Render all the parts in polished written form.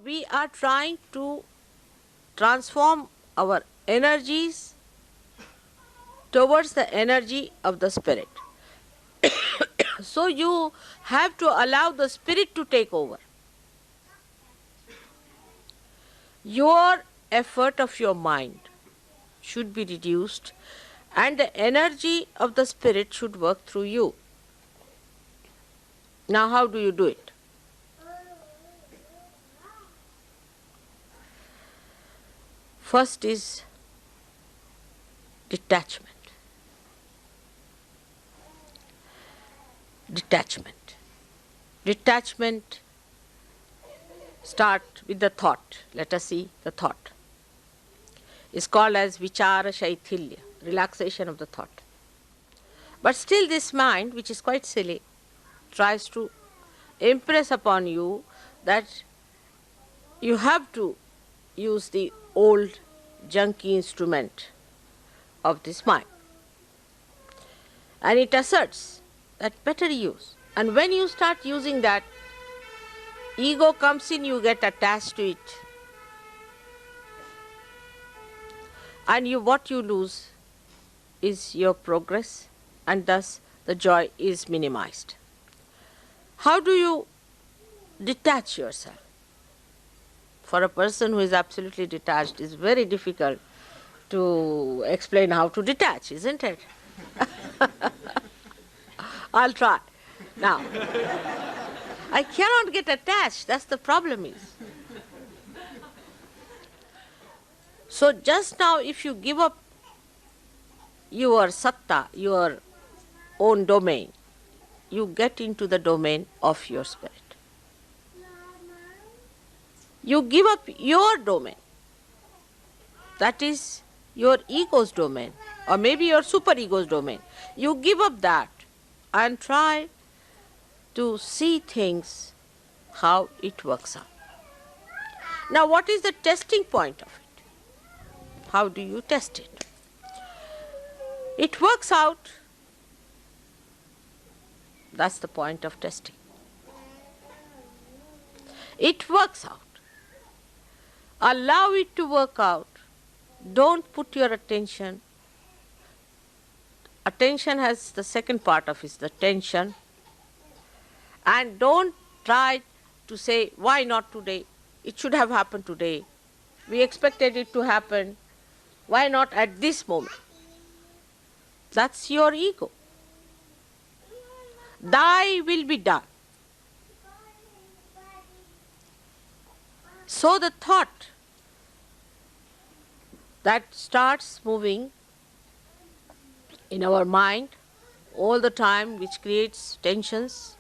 we are trying to transform our energies towards the energy of the spirit. So you have to allow the spirit to take over. Your effort of your mind should be reduced and the energy of the spirit should work through you. Now, how do you do it? First is detachment. Detachment. Detachment start with the thought. Let us see the thought. It's called as vichara shaithilya, relaxation of the thought. But still this mind, which is quite silly, tries to impress upon you that you have to use the old junky instrument of this mind. And it asserts that better use. And when you start using that, ego comes in, you get attached to it. And what you lose is your progress, and thus the joy is minimized. How do you detach yourself? For a person who is absolutely detached, it's very difficult to explain how to detach, isn't it? I'll try. Now, I cannot get attached, that's the problem is. So just now if you give up your satta, your own domain, you get into the domain of your spirit. You give up your domain, that is your ego's domain, or maybe your superego's domain. You give up that and try to see things how it works out. Now, what is the testing point of it? How do you test it? It works out. That's the point of testing. It works out. Allow it to work out. Don't put your attention. Attention has the second part of it, the tension. And don't try to say, why not today? It should have happened today. We expected it to happen. Why not at this moment? That's your ego. Thy will be done. So the thought that starts moving in our mind all the time, which creates tensions,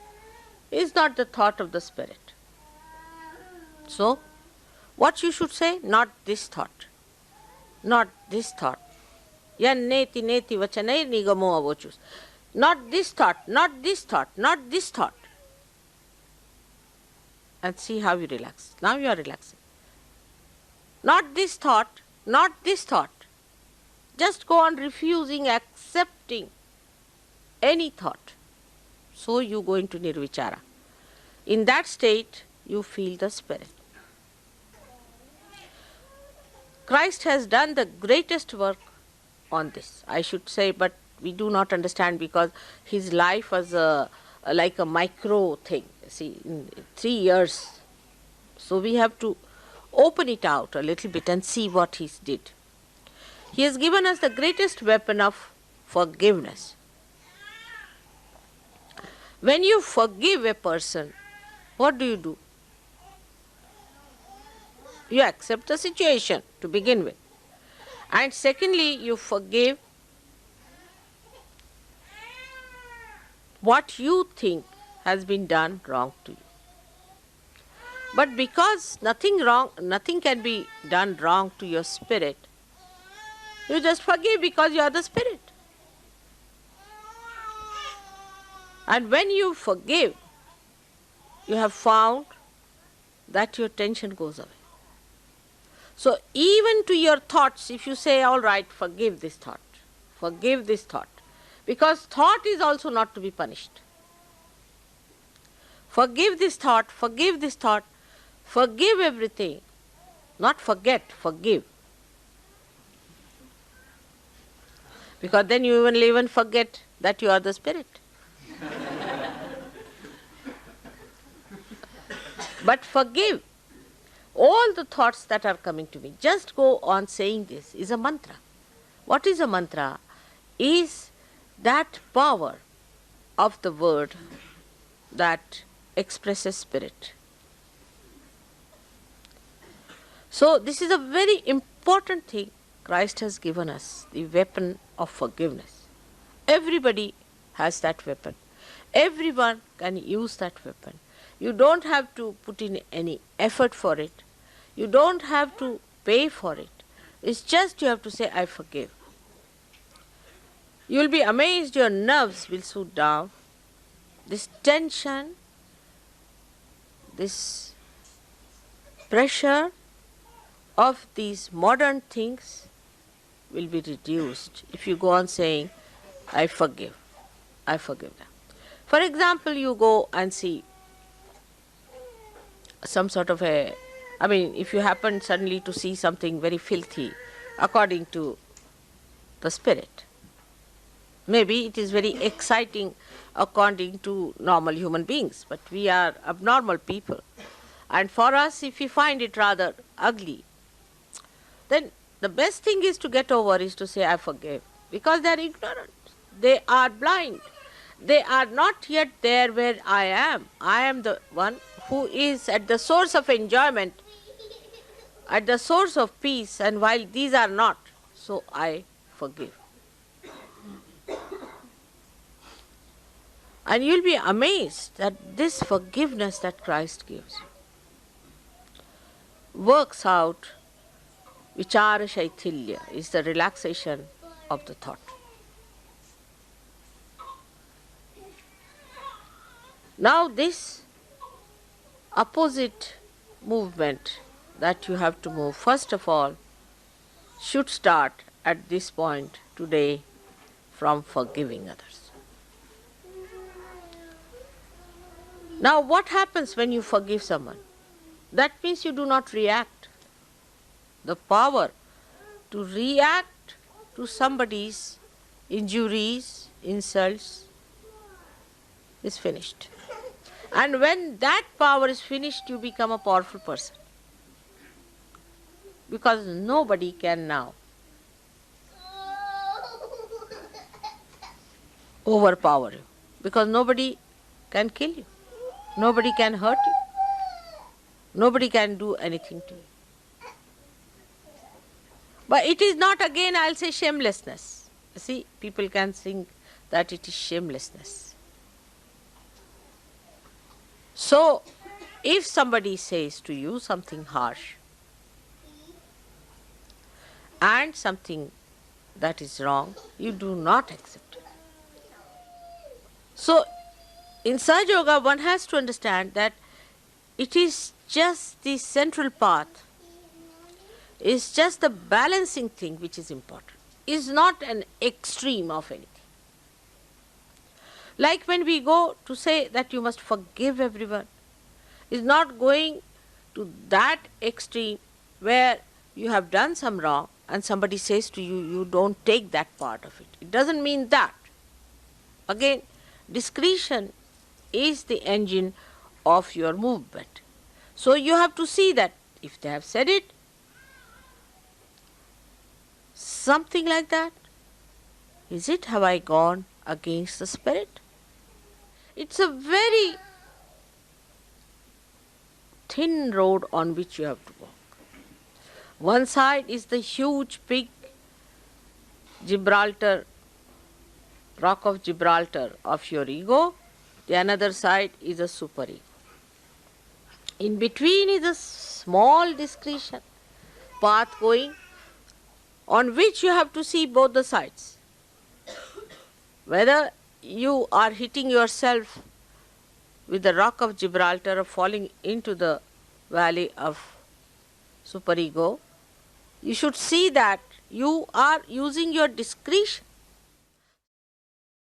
is not the thought of the spirit. So, what you should say? Not this thought. Not this thought. Yan neti neti vachanai nigamo avochus. Not this thought, not this thought, not this thought. And see how you relax. Now you are relaxing. Not this thought, not this thought. Just go on refusing, accepting any thought. So you go into nirvichara. In that state, you feel the spirit. Christ has done the greatest work on this, I should say, but we do not understand because his life was like a micro thing. See, in 3 years. So we have to open it out a little bit and see what he did. He has given us the greatest weapon of forgiveness. When you forgive a person, what do? You accept the situation to begin with. And secondly, you forgive what you think has been done wrong to you. But because nothing can be done wrong to your spirit, you just forgive because you are the spirit. And when you forgive, you have found that your tension goes away. So even to your thoughts, if you say, all right, forgive this thought, because thought is also not to be punished. Forgive this thought, Forgive everything. Not forget, forgive. Because then you will even forget that you are the spirit. But forgive all the thoughts that are coming to me. Just go on saying this is a mantra. What is a mantra? Is that power of the word that expresses spirit. So this is a very important thing Christ has given us, the weapon of forgiveness. Everybody has that weapon. Everyone can use that weapon. You don't have to put in any effort for it. You don't have to pay for it. It's just you have to say, I forgive. You will be amazed, your nerves will soothe down. This tension, this pressure of these modern things will be reduced if you go on saying, I forgive. I forgive them. For example, you go and see some sort of if you happen suddenly to see something very filthy according to the spirit. Maybe it is very exciting according to normal human beings, but we are abnormal people. And for us, if we find it rather ugly, then the best thing is to get over is to say, I forgive. Because they are ignorant. They are blind. They are not yet there where I am. I am the one who is at the source of enjoyment, at the source of peace, and while these are not, so I forgive. And you'll be amazed that this forgiveness that Christ gives works out. Vichara Shaithilya is the relaxation of the thought. Now this opposite movement that you have to move, first of all, should start at this point today from forgiving others. Now what happens when you forgive someone? That means you do not react. The power to react to somebody's injuries, insults is finished. And when that power is finished, you become a powerful person. Because nobody can now overpower you. Because nobody can kill you. Nobody can hurt you. Nobody can do anything to you. But it is not, again, I'll say, shamelessness. See, people can think that it is shamelessness. So, if somebody says to you something harsh and something that is wrong, you do not accept it. So, in Sahaja Yoga, one has to understand that it is just the central path, is just the balancing thing which is important, is not an extreme of anything. Like when we go to say that you must forgive everyone, is not going to that extreme where you have done some wrong and somebody says to you, you don't take that part of it. It doesn't mean that. Again, discretion is the engine of your movement. So you have to see that if they have said it, something like that, is it, have I gone against the spirit? It's a very thin road on which you have to walk. One side is the huge, big Gibraltar, rock of Gibraltar of your ego. The another side is a superego. In between is a small discretion path going on which you have to see both the sides. Whether you are hitting yourself with the rock of Gibraltar or falling into the valley of superego, you should see that you are using your discretion.